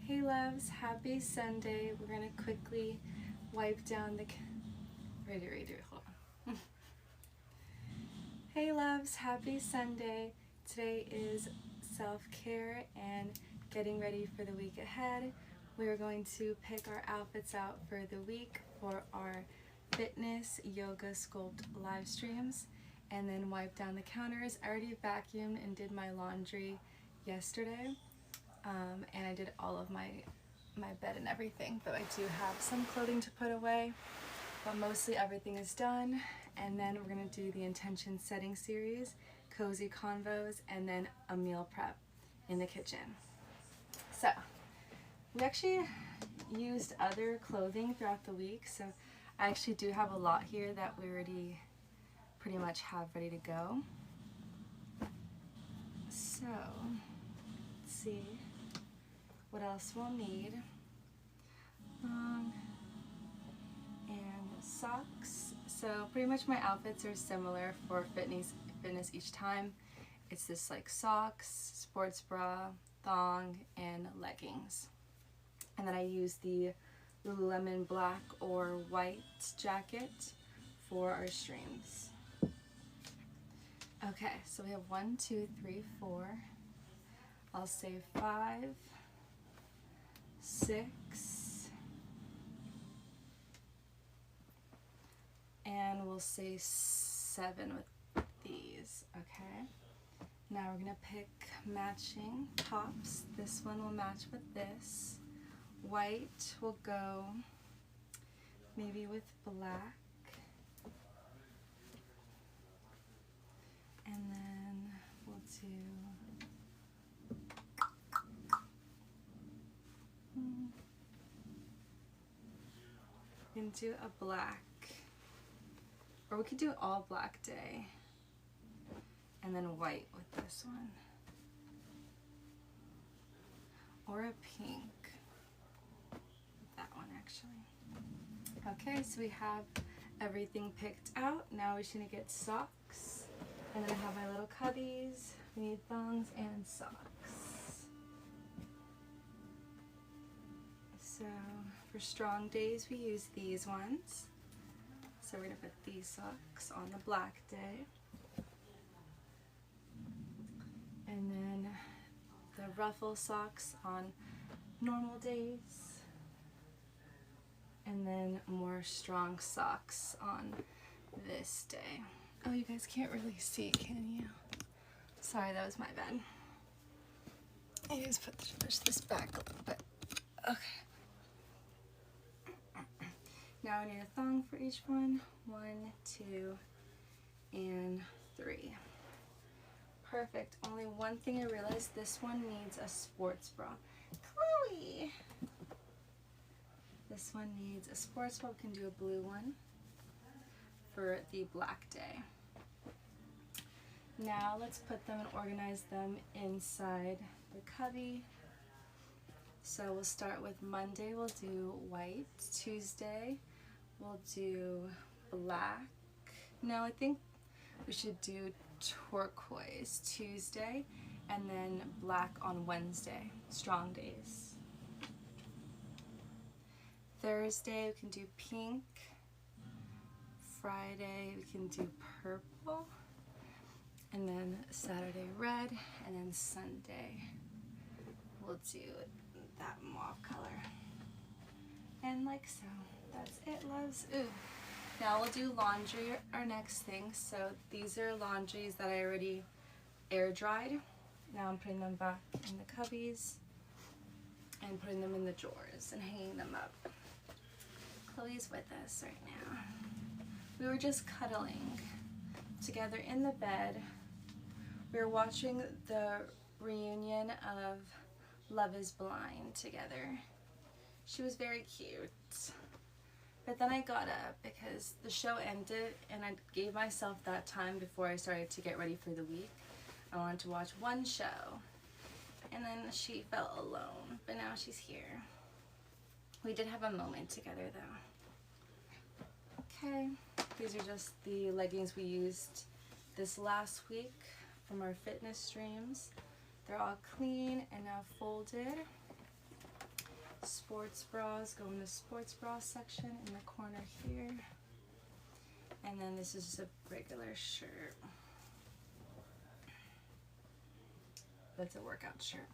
Hey loves, happy Sunday. We're gonna quickly wipe down the, hold on. Hey loves, happy Sunday. Today is self-care and getting ready for the week ahead. We're going to pick our outfits out for the week for our fitness, yoga, sculpt live streams, and then wipe down the counters. I already vacuumed and did my laundry yesterday. And I did all of my bed and everything, but I do have some clothing to put away, but mostly everything is done. And then we're gonna do the intention setting series, cozy convos, and then a meal prep in the kitchen. So we actually used other clothing throughout the week, so I actually do have a lot here that we already pretty much have ready to go. So let's see what else we'll need. And socks. So pretty much my outfits are similar for fitness each time. It's this like socks, sports bra, thong, and leggings. And then I use the Lululemon black or white jacket for our streams. Okay, so we have 1, 2, 3, 4. I'll say 5, 6, and we'll say 7 with these, okay? Now we're gonna pick matching tops. This one will match with this. White will go maybe with black. And then we'll do we can do a black, or we could do all black day and then white with this one, or a pink, that one actually. Okay, so we have everything picked out. Now we're just gonna get socks, and then I have my little cubbies. We need thongs and socks. So for strong days, we use these ones. So we're gonna put these socks on the black day. And then the ruffle socks on normal days. And then more strong socks on this day. Oh, you guys can't really see, can you? Sorry, that was my bad. I just push this back a little bit. Okay. Now I need a thong for each one. 1, 2, and 3. Perfect. Only one thing I realized, this one needs a sports bra. Chloe! This one needs a sports bra. We can do a blue one for the black day. Now let's put them and organize them inside the cubby. So we'll start with Monday, we'll do white. Tuesday, we'll do black. No, I think we should do turquoise Tuesday, and then black on Wednesday, strong days. Thursday, we can do pink. Friday, we can do purple. And then Saturday, red. And then Sunday, we'll do that mauve color. And like so. That's it, loves. Ooh. Now we'll do laundry, our next thing. So these are laundries that I already air dried. Now I'm putting them back in the cubbies and putting them in the drawers and hanging them up. Chloe's with us right now. We were just cuddling together in the bed. We were watching the reunion of Love is Blind together. She was very cute. But then I got up because the show ended and I gave myself that time before I started to get ready for the week. I wanted to watch one show. And then she felt alone, but now she's here. We did have a moment together though. Okay, these are just the leggings we used this last week from our fitness streams. They're all clean and now folded. sports bras go in the sports bra section in the corner here. And then this is just a regular shirt. That's a workout shirt.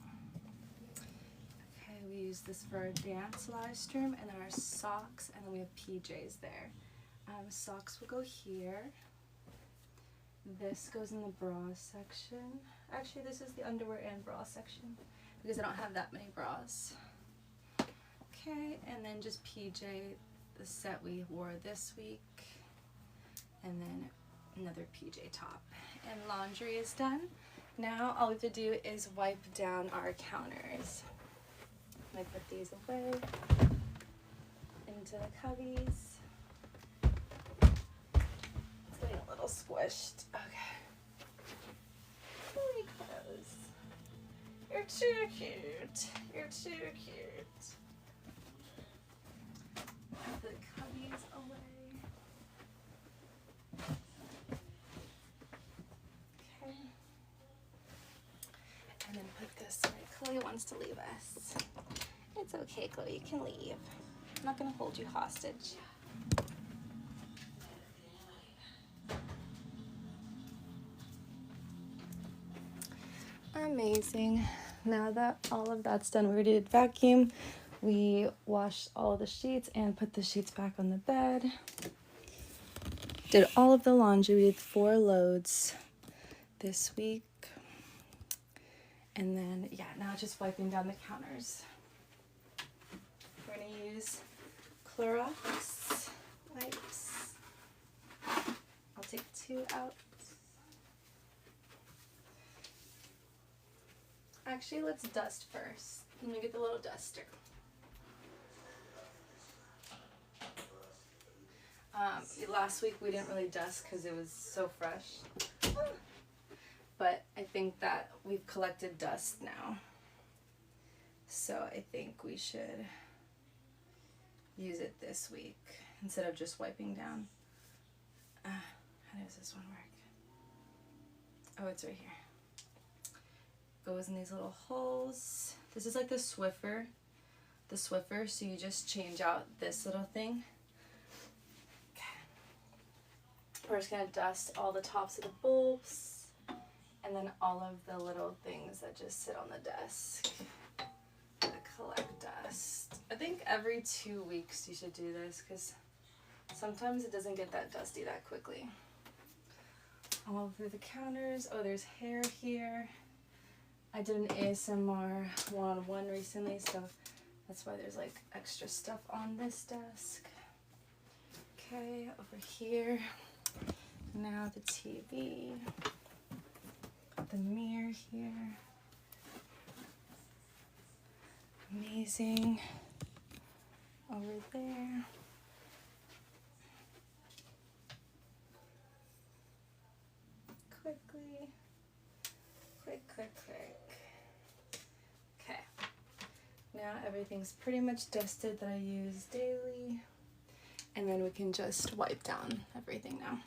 Okay, we use this for our dance live stream, and then our socks, and then we have PJs there. Socks will go here. This goes in the bra section. Actually, this is the underwear and bra section because I don't have that many bras. Okay, and then just PJ, the set we wore this week, and then another PJ top. And laundry is done. Now all we have to do is wipe down our counters. I put these away into the cubbies. It's getting a little squished. Okay. Holy clothes. You're too cute. You're too cute. Put the cubbies away. Okay. And then put this away. Chloe wants to leave us. It's okay, Chloe, you can leave. I'm not gonna hold you hostage. Amazing. Now that all of that's done, we already did vacuum. We washed all the sheets and put the sheets back on the bed. Did all of the laundry. We did 4 loads this week. And then, yeah, now just wiping down the counters. We're gonna use Clorox wipes. I'll take 2 out. Actually, let's dust first. Let me get the little duster. Last week we didn't really dust because it was so fresh. But I think that we've collected dust now. So I think we should use it this week instead of just wiping down. How does this one work? Oh, it's right here. Goes in these little holes. This is like the Swiffer, so you just change out this little thing. Okay. We're just gonna dust all the tops of the bulbs and then all of the little things that just sit on the desk that collect dust. I think every 2 weeks you should do this because sometimes it doesn't get that dusty that quickly. All through the counters. Oh, there's hair here. I did an ASMR one-on-one recently, so that's why there's like extra stuff on this desk. Okay, over here. Now the TV. The mirror here. Amazing. Over there. Quickly. Quick. Okay. Now everything's pretty much dusted that I use daily. And then we can just wipe down everything now.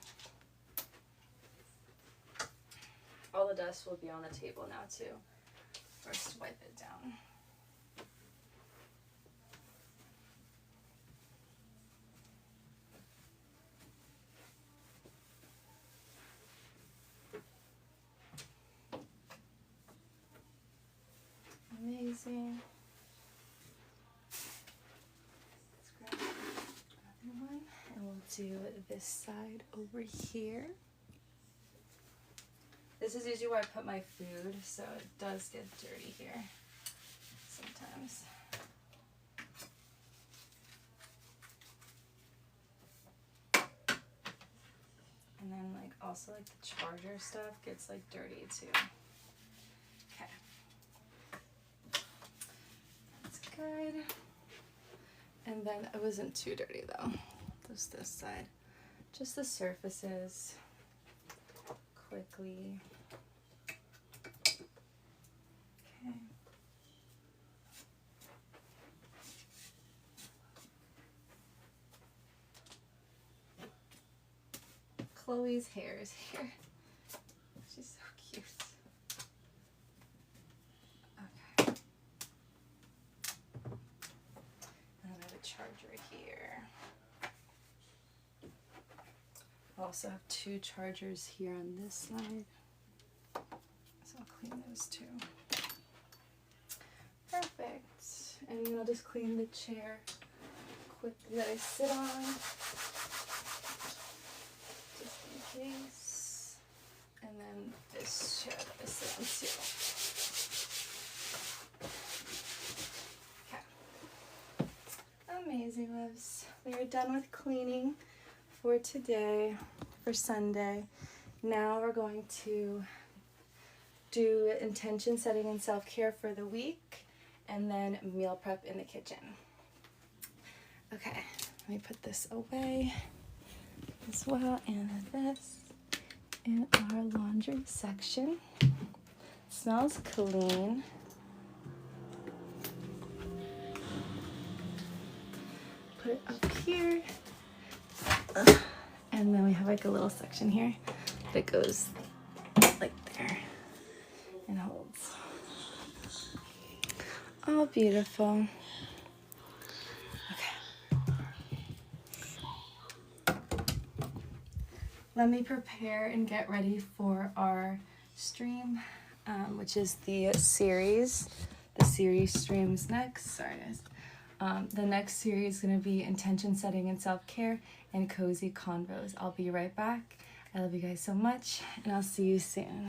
All the dust will be on the table now too. First wipe it down. Amazing. Let's grab another one and we'll do this side over here. This is usually where I put my food, so it does get dirty here sometimes. And then like also like the charger stuff gets like dirty too. Okay. That's good. And then it wasn't too dirty though. Just this side. Just the surfaces. Quickly. Okay. Chloe's hair is here. She's so cute. Okay. charger here. I also have 2 chargers here on this side. So I'll clean those too. Perfect. And then I'll just clean the chair quickly that I sit on, just in case. And then this chair that I sit on too. Okay. Amazing, loves. We are done with cleaning for today, for Sunday. Now we're going to do intention setting and self-care for the week, and then meal prep in the kitchen. Okay, let me put this away as well, and this in our laundry section. Smells clean. Put it up here. And then we have like a little section here that goes like there and holds. Oh, beautiful. Let me prepare and get ready for our stream, which is the series. The series streams next. Sorry, guys. The next series is going to be intention setting and self-care and cozy convos. I'll be right back. I love you guys so much, and I'll see you soon.